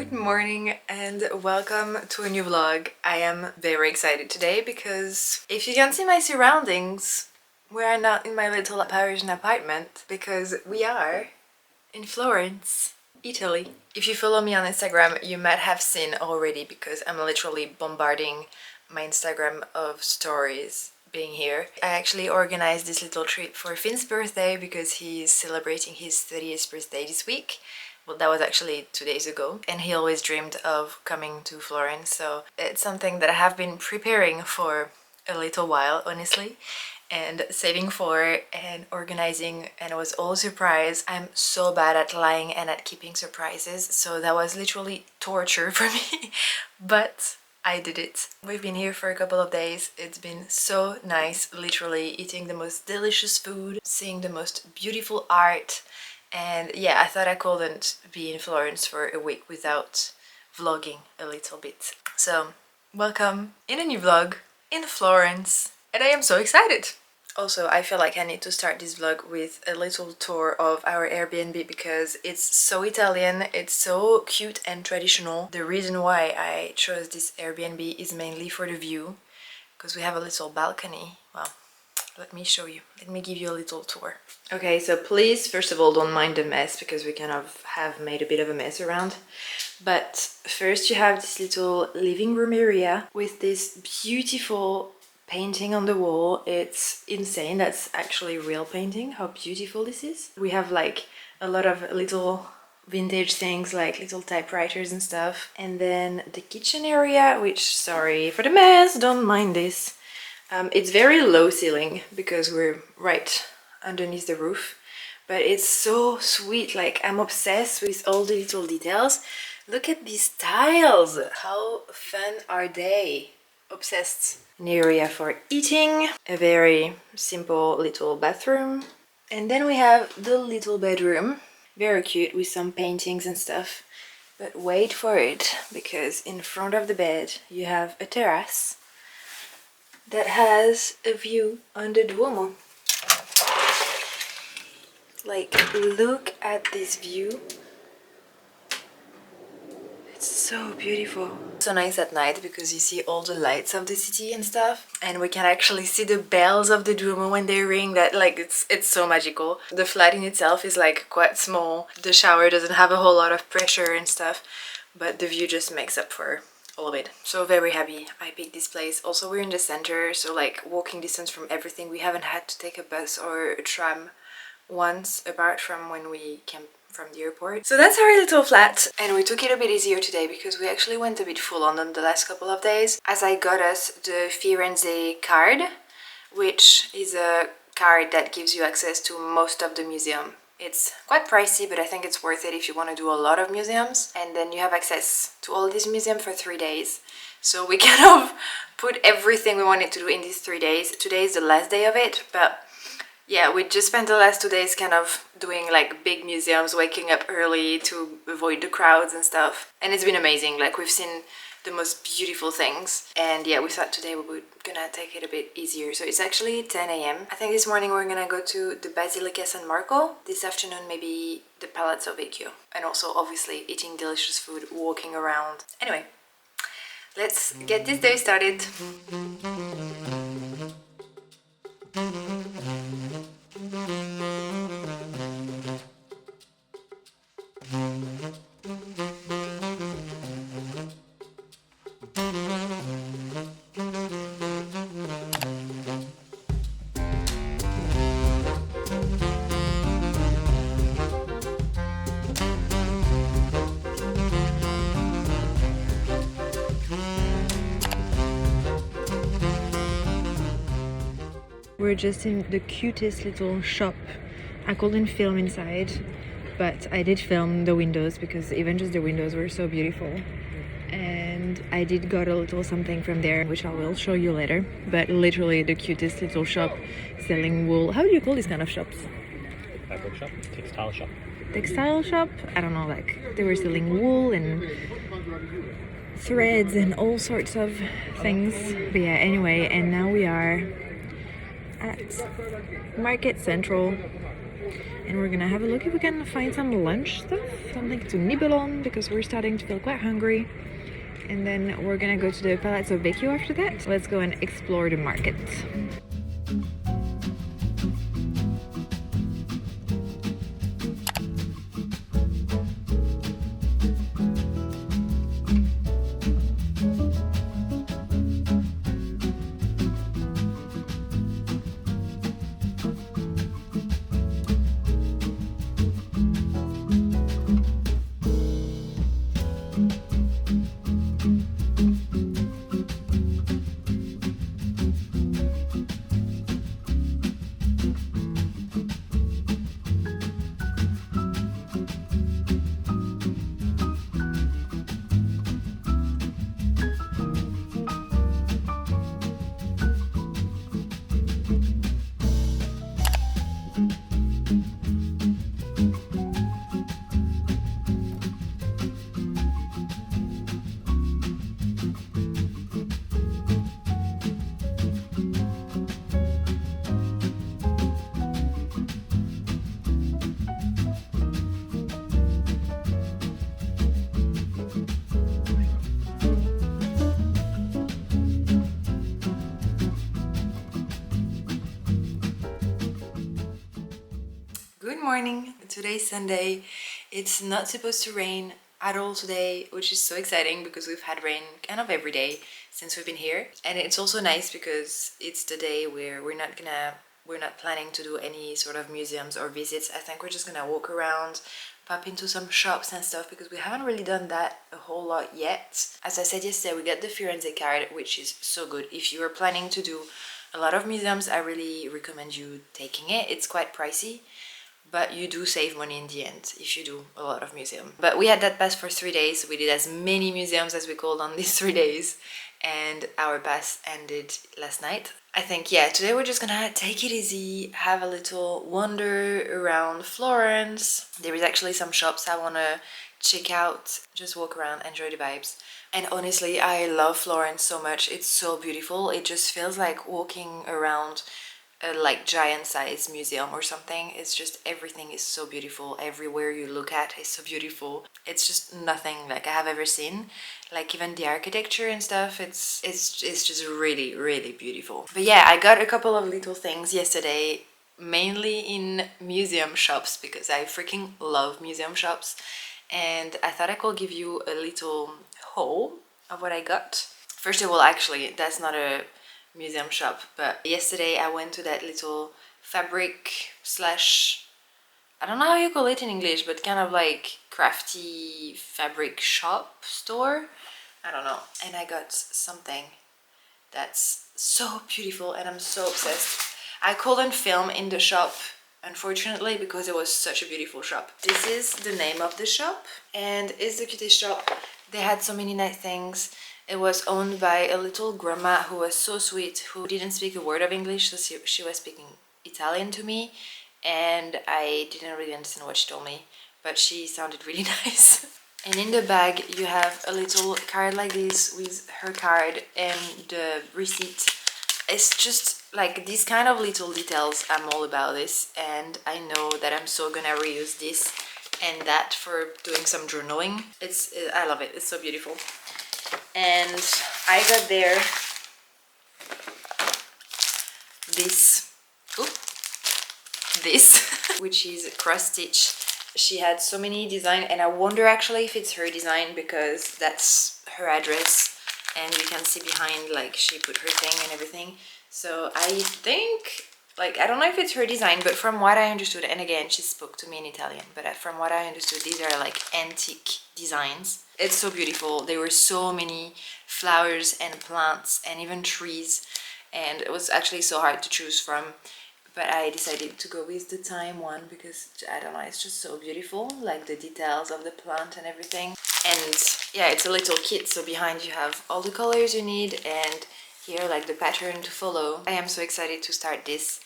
Good morning and welcome to a new vlog. I am very excited today because if you can see my surroundings, we are not in my little Parisian apartment because we are in Florence, Italy. If you follow me on Instagram, you might have seen already because I'm literally bombarding my Instagram of stories being here. I actually organized this little trip for Finn's birthday because he's celebrating his 30th birthday this week. Well, that was actually 2 days ago, and he always dreamed of coming to Florence, so it's something that I have been preparing for a little while, honestly, and saving for and organizing, and it was all surprise. I'm so bad at lying and at keeping surprises, so that was literally torture for me, but I did it. We've been here for a couple of days. It's been so nice, literally eating the most delicious food, seeing the most beautiful art. And yeah, I thought I couldn't be in Florence for a week without vlogging a little bit. So, welcome in a new vlog in Florence, and I am so excited! Also, I feel like I need to start this vlog with a little tour of our Airbnb because it's so Italian, it's so cute and traditional. The reason why I chose this Airbnb is mainly for the view, because we have a little balcony. Well, let me show you. Let me give you a little tour. Okay, so please, first of all, don't mind the mess because we kind of have made a bit of a mess around. But first you have this little living room area with this beautiful painting on the wall. It's insane. That's actually real painting. How beautiful this is. We have like a lot of little vintage things like little typewriters and stuff. And then the kitchen area, which, sorry for the mess, don't mind this. It's very low ceiling because we're right underneath the roof, but it's so sweet. Like, I'm obsessed with all the little details. Look at these tiles. How fun are they? Obsessed. An area for eating, a very simple little bathroom, and then we have the little bedroom. Very cute with some paintings and stuff. But wait for it, because in front of the bed you have a terrace that has a view on the Duomo. Like, look at this view. It's so beautiful. So nice at night because you see all the lights of the city and stuff, and we can actually see the bells of the Duomo when they ring. That, like, it's so magical. The flat in itself is like quite small. The shower doesn't have a whole lot of pressure and stuff, but the view just makes up for all of it. So very happy I picked this place. Also, we're in the center, so like walking distance from everything. We haven't had to take a bus or a tram once, apart from when we came from the airport. So that's our little flat, and we took it a bit easier today because we actually went a bit full on the last couple of days, as I got us the Firenze card, which is a card that gives you access to most of the museum. It's quite pricey, but I think it's worth it if you want to do a lot of museums, and then you have access to all these museums for 3 days. So we kind of put everything we wanted to do in these 3 days. Today is the last day of it, but yeah, we just spent the last 2 days kind of doing like big museums, waking up early to avoid the crowds and stuff. And it's been amazing. Like, we've seen the most beautiful things. And yeah, we thought today we were gonna take it a bit easier. So it's actually 10 a.m. I think this morning we're gonna go to the Basilica San Marco. This afternoon maybe the Palazzo Vecchio. And also obviously eating delicious food, walking around. Anyway, let's get this day started. We're just in the cutest little shop. I couldn't film inside, but I did film the windows because even just the windows were so beautiful. And I did got a little something from there, which I will show you later. But literally the cutest little shop selling wool. How do you call these kind of shops? Fabric shop? Textile shop? Textile shop? I don't know, like they were selling wool and threads and all sorts of things. But yeah, anyway, and now we are at Market Central. and we're gonna have a look if we can find some lunch stuff, something to nibble on, because we're starting to feel quite hungry. And then we're gonna go to the Palazzo Vecchio after that. Let's go and explore the market. Good morning. Today's Sunday. It's not supposed to rain at all today, which is so exciting because we've had rain kind of every day since we've been here. And it's also nice because it's the day where we're not planning to do any sort of museums or visits. I think we're just gonna walk around, pop into some shops and stuff, because we haven't really done that a whole lot yet. As I said yesterday, we got the Florence card, which is so good. If you are planning to do a lot of museums, I really recommend you taking it. It's quite pricey, but you do save money in the end if you do a lot of museum. But we had that pass for 3 days, so we did as many museums as we could on these 3 days, and our pass ended last night. I think, yeah, today we're just gonna take it easy, have a little wander around Florence. There is actually some shops I wanna check out, just walk around, enjoy the vibes. And honestly, I love Florence so much. It's so beautiful. It just feels like walking around a like giant size museum or something. It's just, everything is so beautiful. Everywhere you look at is so beautiful. It's just nothing like I have ever seen. Like even the architecture and stuff, it's just really, really beautiful. But yeah, I got a couple of little things yesterday, mainly in museum shops, because I freaking love museum shops. And I thought I could give you a little haul of what I got. First of all, actually, that's not a museum shop, but yesterday I went to that little fabric slash, I don't know how you call it in English, but kind of like crafty fabric shop store, I don't know, and I got something that's so beautiful and I'm so obsessed. I couldn't film in the shop, unfortunately, because it was such a beautiful shop. This is the name of the shop, and it's the cutest shop. They had so many nice things. It was owned by a little grandma who was so sweet, who didn't speak a word of English, so she was speaking Italian to me, and I didn't really understand what she told me, but she sounded really nice. And in the bag you have a little card like this with her card and the receipt. It's just like these kind of little details, I'm all about this, and I know that I'm so gonna reuse this and that for doing some journaling. I love it. It's so beautiful. And I got there this which is cross stitch. She had so many design, and I wonder actually if it's her design, because that's her address and you can see behind, like, she put her thing and everything. So I think, like, I don't know if it's her design, but from what I understood, and again, she spoke to me in Italian, but from what I understood, these are like antique designs. It's so beautiful. There were so many flowers and plants and even trees, and it was actually so hard to choose from, but I decided to go with the thyme one because, I don't know, it's just so beautiful, like the details of the plant and everything. And yeah, it's a little kit, so behind you have all the colors you need, and here like the pattern to follow. I am so excited to start this.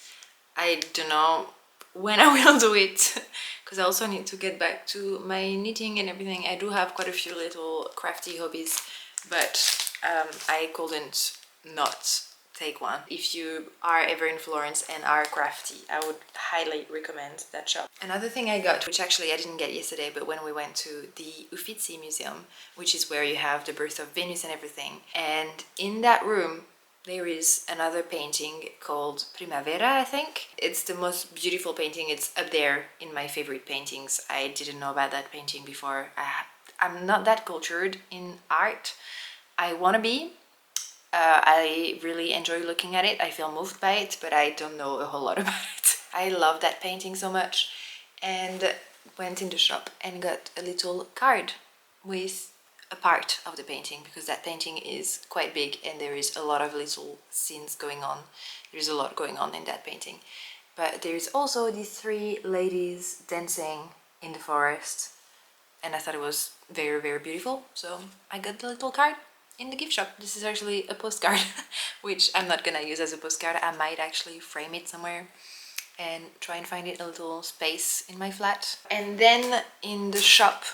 I don't know when I will do it, because I also need to get back to my knitting and everything. I do have quite a few little crafty hobbies, but I couldn't not fake one. If you are ever in Florence and are crafty, I would highly recommend that shop. Another thing I got, which actually I didn't get yesterday, but when we went to the Uffizi Museum, which is where you have the birth of Venus and everything, and in that room there is another painting called Primavera, I think. It's the most beautiful painting. It's up there in my favorite paintings. I didn't know about that painting before. I'm not that cultured in art. I want to be. I really enjoy looking at it. I feel moved by it, but I don't know a whole lot about it. I love that painting so much, and went in the shop and got a little card with a part of the painting, because that painting is quite big and there is a lot of little scenes going on. There's a lot going on in that painting. But there's also these three ladies dancing in the forest, and I thought it was very, very beautiful. So I got the little card in the gift shop. This is actually a postcard, which I'm not gonna use as a postcard. I might actually frame it somewhere and try and find it a little space in my flat. And then in the shop,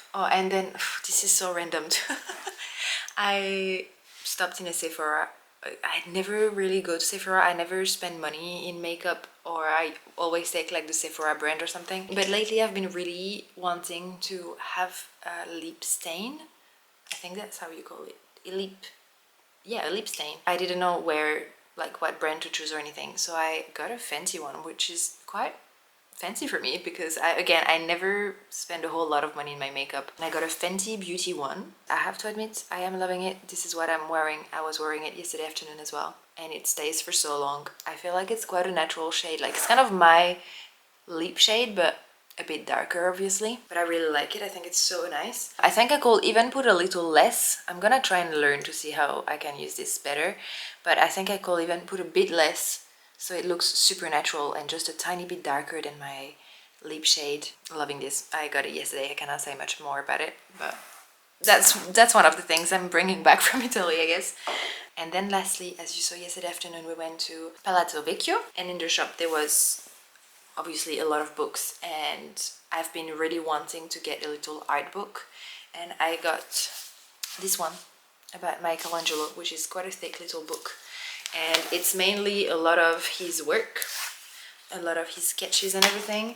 this is so random too. I stopped in a Sephora. I never really go to Sephora. I never spend money in makeup, or I always take like the Sephora brand or something. But lately I've been really wanting to have a lip stain. I think that's how you call it. A lip stain. I didn't know what brand to choose or anything, so I got a fancy one, which is quite fancy for me because I never spend a whole lot of money in my makeup. And I got a Fenty Beauty one. I have to admit, I am loving it. This is what I'm wearing. I was wearing it yesterday afternoon as well, and it stays for so long. I feel like it's quite a natural shade. Like, it's kind of my lip shade, but a bit darker obviously, but I really like it. I think it's so nice. I think I could even put a little less. I'm gonna try and learn to see how I can use this better, but I think I could even put a bit less so it looks super natural and just a tiny bit darker than my lip shade. Loving this. I got it yesterday. I cannot say much more about it, but that's one of the things I'm bringing back from Italy, I guess. And then lastly, as you saw yesterday afternoon, we went to Palazzo Vecchio, and in the shop there was obviously a lot of books, and I've been really wanting to get a little art book, and I got this one about Michelangelo, which is quite a thick little book, and it's mainly a lot of his work, a lot of his sketches and everything,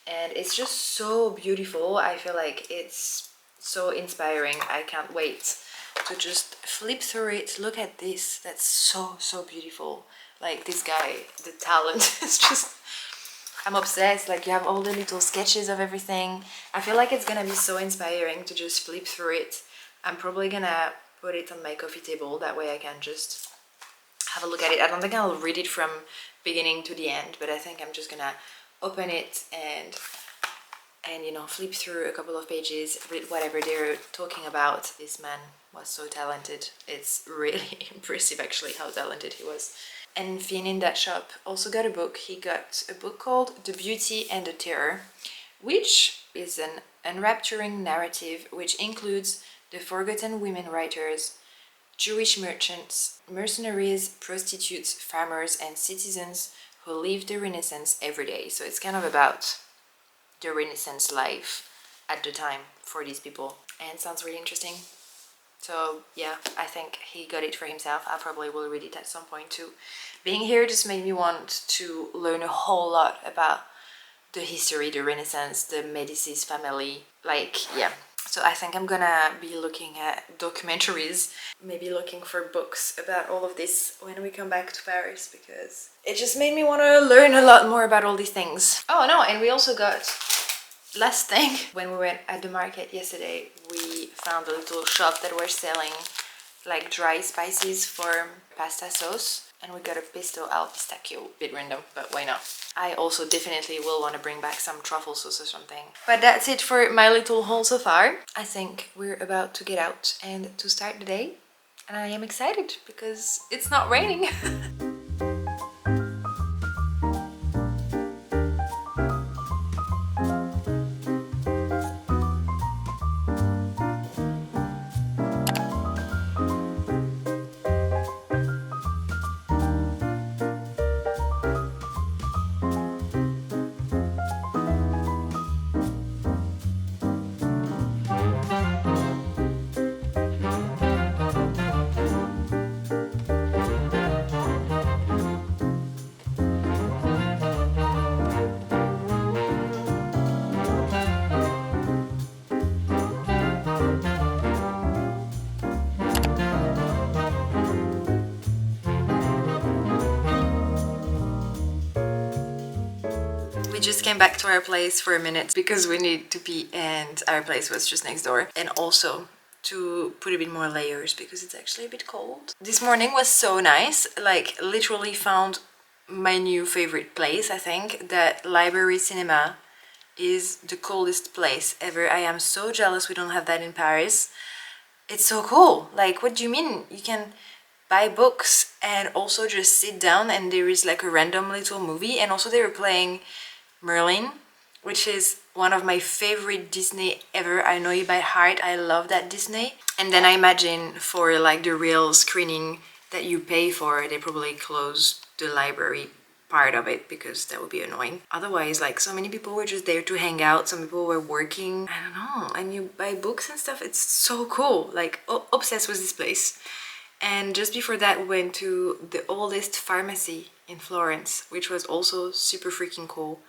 and it's just so beautiful. I feel like it's so inspiring. I can't wait to just flip through it. Look at this. That's so beautiful. Like, this guy, the talent is just, I'm obsessed. Like, you have all the little sketches of everything. I feel like it's gonna be so inspiring to just flip through it. I'm probably gonna put it on my coffee table, that way I can just have a look at it. I don't think I'll read it from beginning to the end, but I think I'm just gonna open it and you know, flip through a couple of pages, read whatever they're talking about. This man was so talented. It's really impressive actually how talented he was. And Finn in that shop also got a book. He got a book called The Beauty and the Terror, which is an enrapturing narrative which includes the forgotten women writers, Jewish merchants, mercenaries, prostitutes, farmers, and citizens who lived the Renaissance every day. So it's kind of about the Renaissance life at the time for these people, and it sounds really interesting. So yeah, I think he got it for himself. I probably will read it at some point too. Being here just made me want to learn a whole lot about the history, the Renaissance, the Medicis family. Like, yeah. So I think I'm gonna be looking at documentaries, maybe looking for books about all of this when we come back to Paris, because it just made me want to learn a lot more about all these things. Oh no, and we also got, last thing, when we went at the market yesterday, we found a little shop that were selling like dry spices for pasta sauce, and we got a pesto al pistachio. Bit random, but why not? I also definitely will want to bring back some truffle sauce or something. But that's it for my little haul so far. I think we're about to get out and to start the day, and I am excited because it's not raining. We just came back to our place for a minute because we need to pee and our place was just next door. And also to put a bit more layers because it's actually a bit cold. This morning was so nice, like literally found my new favorite place. I think that library cinema is the coolest place ever. I am so jealous we don't have that in Paris. It's so cool. Like, what do you mean? You can buy books and also just sit down and there is like a random little movie. And also they were playing Merlin, which is one of my favorite Disney ever. I know it by heart. I love that Disney. And then I imagine for like the real screening that you pay for, they probably close the library part of it because that would be annoying. Otherwise, like, so many people were just there to hang out. Some people were working. I don't know. And you buy books and stuff. It's so cool. Like, obsessed with this place. And just before that, we went to the oldest pharmacy in Florence, which was also super freaking cool.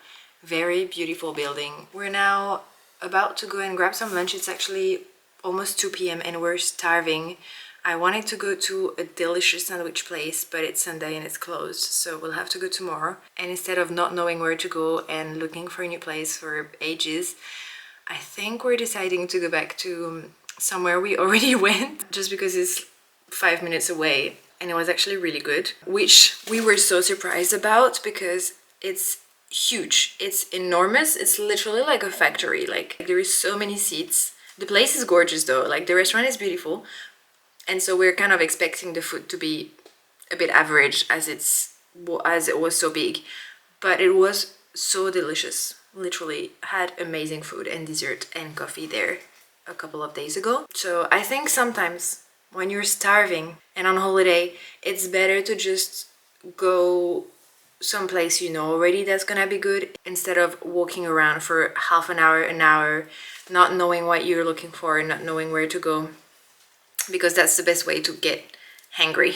Very beautiful building. We're now about to go and grab some lunch. It's actually almost 2 p.m. and we're starving. I wanted to go to a delicious sandwich place, but it's Sunday and it's closed, so we'll have to go tomorrow. And instead of not knowing where to go and looking for a new place for ages, I think we're deciding to go back to somewhere we already went, just because it's 5 minutes away and it was actually really good, which we were so surprised about because it's huge. It's enormous. It's literally like a factory. Like, there is so many seats. The place is gorgeous though. Like, the restaurant is beautiful. And so we're kind of expecting the food to be a bit average as it was so big, but it was so delicious. Literally had amazing food and dessert and coffee there a couple of days ago. So I think sometimes when you're starving and on holiday, it's better to just go someplace you know already that's gonna be good instead of walking around for half an hour, not knowing what you're looking for and not knowing where to go. Because that's the best way to get hangry.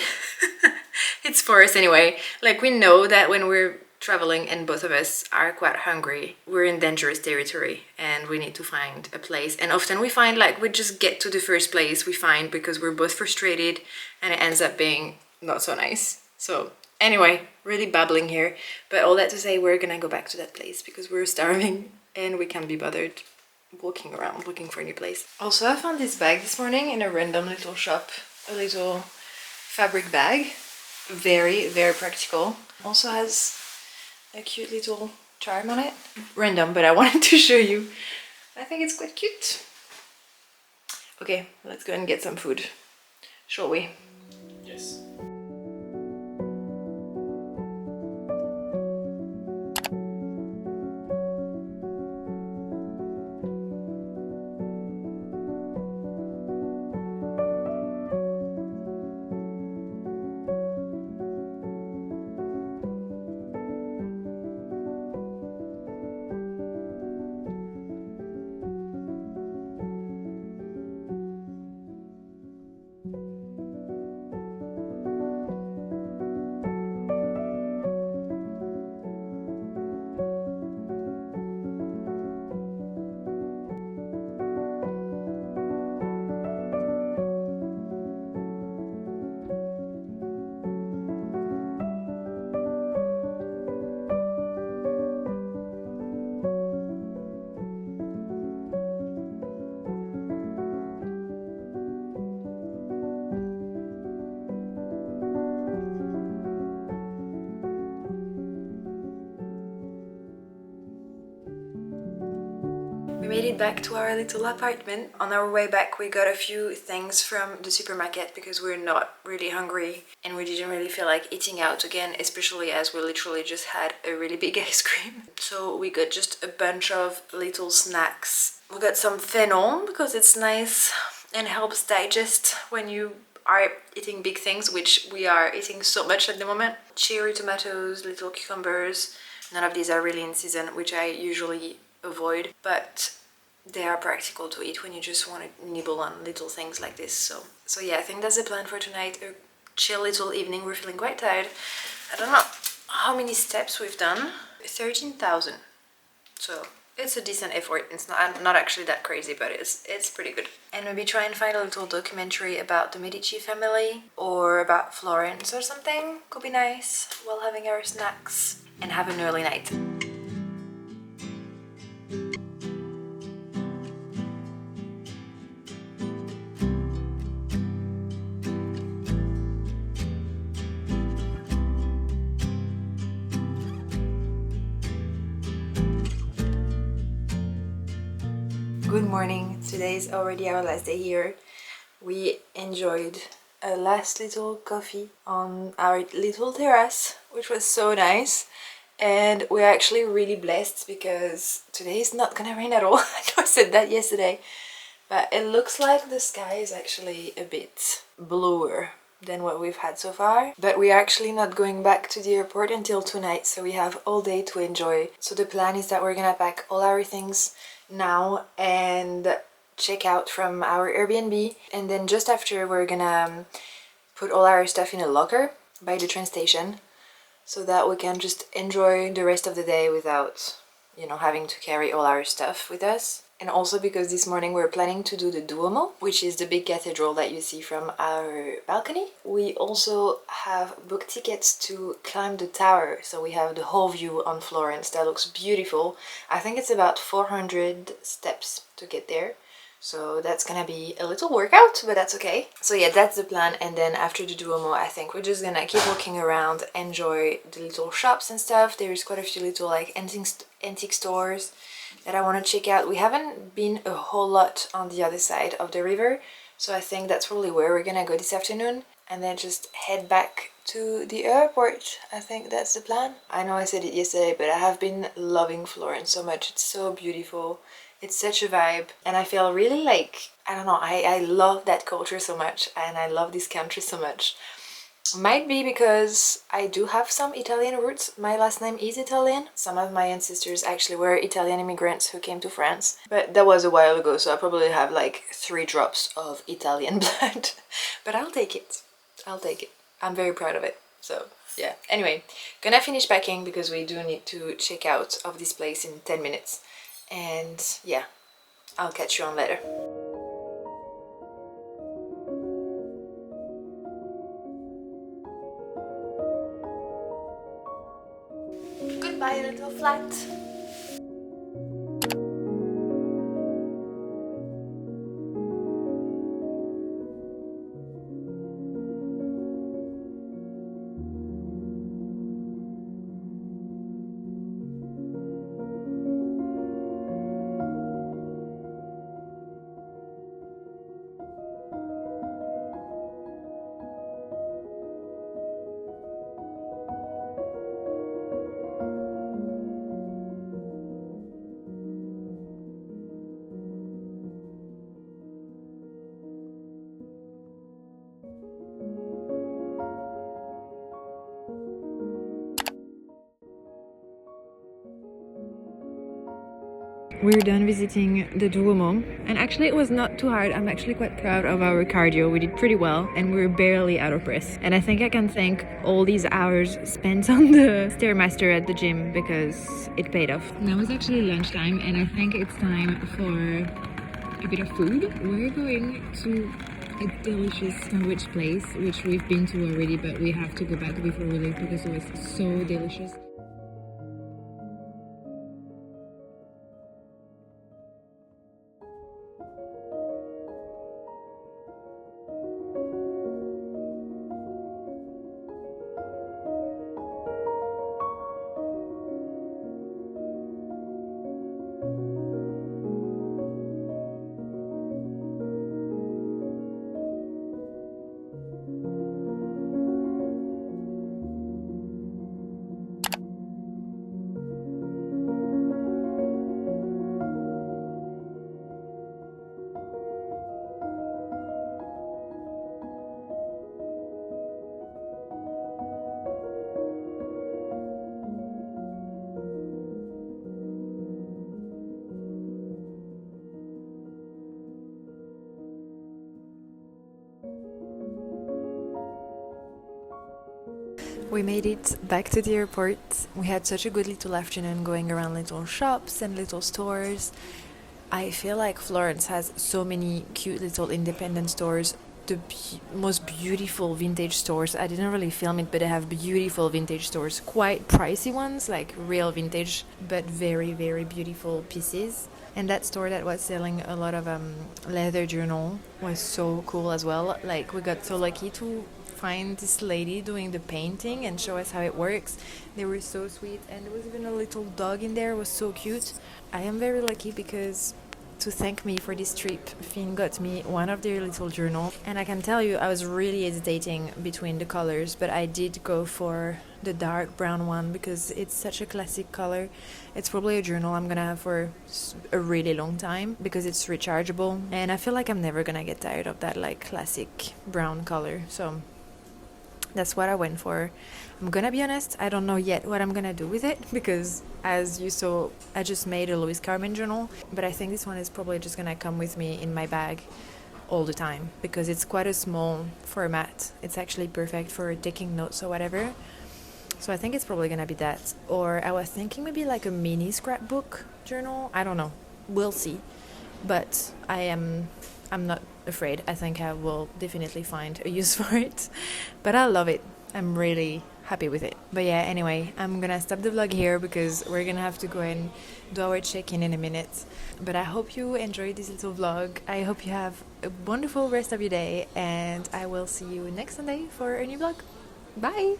It's for us anyway. Like, we know that when we're traveling and both of us are quite hungry, we're in dangerous territory and we need to find a place. And often we find, like, we just get to the first place we find because we're both frustrated and it ends up being not so nice. So anyway, really babbling here, but all that to say, we're gonna go back to that place because we're starving and we can't be bothered walking around looking for a new place. Also, I found this bag this morning in a random little shop, a little fabric bag, very practical. Also has a cute little charm on it. Random, but I wanted to show you. I think it's quite cute. Okay, let's go and get some food, shall we? Yes. We made it back to our little apartment. On our way back, we got a few things from the supermarket because we're not really hungry and we didn't really feel like eating out again, especially as we literally just had a really big ice cream. So we got just a bunch of little snacks. We got some fennel because it's nice and helps digest when you are eating big things, which we are eating so much at the moment. Cherry tomatoes, little cucumbers. None of these are really in season, which I usually avoid, but they are practical to eat when you just want to nibble on little things like this. So yeah, I think that's the plan for tonight. A chill little evening. We're feeling quite tired. I don't know how many steps we've done. 13,000. So it's a decent effort. It's not actually that crazy, but it's pretty good. And maybe try and find a little documentary about the Medici family or about Florence or something. Could be nice while having our snacks and have an early night. Good morning. Today is already our last day here. We enjoyed a last little coffee on our little terrace, which was so nice. And we're actually really blessed because today is not gonna rain at all. I know I said that yesterday, but it looks like the sky is actually a bit bluer than what we've had so far. But we're actually not going back to the airport until tonight, so we have all day to enjoy. So the plan is that we're gonna pack all our things now and check out from our Airbnb, and then just after we're gonna put all our stuff in a locker by the train station so that we can just enjoy the rest of the day without, having to carry all our stuff with us. And also because this morning we're planning to do the Duomo, which is the big cathedral that you see from our balcony. We also have booked tickets to climb the tower, so we have the whole view on Florence. That looks beautiful. I think it's about 400 steps to get there. So that's gonna be a little workout, but that's okay. So yeah, that's the plan. And then after the Duomo, I think we're just gonna keep walking around, enjoy the little shops and stuff. There is quite a few little like antique stores that I want to check out. We haven't been a whole lot on the other side of the river, so I think that's probably where we're gonna go this afternoon, and then just head back to the airport. I think that's the plan. I know I said it yesterday, but I have been loving Florence so much. It's so beautiful. It's such a vibe, and I feel really like, I don't know, I love that culture so much, and I love this country so much. Might be because I do have some Italian roots. My last name is Italian. Some of my ancestors actually were Italian immigrants who came to France, but that was a while ago, so I probably have like 3 drops of Italian blood. But I'll take it. I'll take it. I'm very proud of it. So yeah. Anyway, gonna finish packing because we do need to check out of this place in 10 minutes. And yeah, I'll catch you on later. Goodbye, little flat. We're done visiting the Duomo, and actually it was not too hard. I'm actually quite proud of our cardio. We did pretty well, and we're barely out of breath. And I think I can thank all these hours spent on the Stairmaster at the gym because it paid off. Now it's actually lunchtime, and I think it's time for a bit of food. We're going to a delicious sandwich place, which we've been to already, but we have to go back before we leave because it was so delicious. We made it back to the airport. We had such a good little afternoon going around little shops and little stores. I feel like Florence has so many cute little independent stores. The most beautiful vintage stores. I didn't really film it, but they have beautiful vintage stores. Quite pricey ones, like real vintage, but very, very beautiful pieces. And that store that was selling a lot of leather journal was so cool as well. Like, we got so lucky to find this lady doing the painting and show us how it works. They were so sweet, and there was even a little dog in there. It was so cute. I am very lucky because to thank me for this trip, Finn got me one of their little journals. And I can tell you, I was really hesitating between the colors, but I did go for the dark brown one because it's such a classic color. It's probably a journal I'm gonna have for a really long time because it's rechargeable. And I feel like I'm never gonna get tired of that like classic brown color. So that's what I went for. I'm gonna be honest, I don't know yet what I'm gonna do with it because, as you saw, I just made a Louis Carmen journal, but I think this one is probably just gonna come with me in my bag all the time because it's quite a small format. It's actually perfect for taking notes or whatever. So I think it's probably gonna be that. Or I was thinking maybe like a mini scrapbook journal. I don't know. We'll see. But I'm not afraid. I think I will definitely find a use for it. But I love it. I'm really happy with it. But yeah, anyway, I'm gonna stop the vlog here because we're gonna have to go and do our check-in in a minute. But I hope you enjoyed this little vlog. I hope you have a wonderful rest of your day, and I will see you next Sunday for a new vlog. Bye!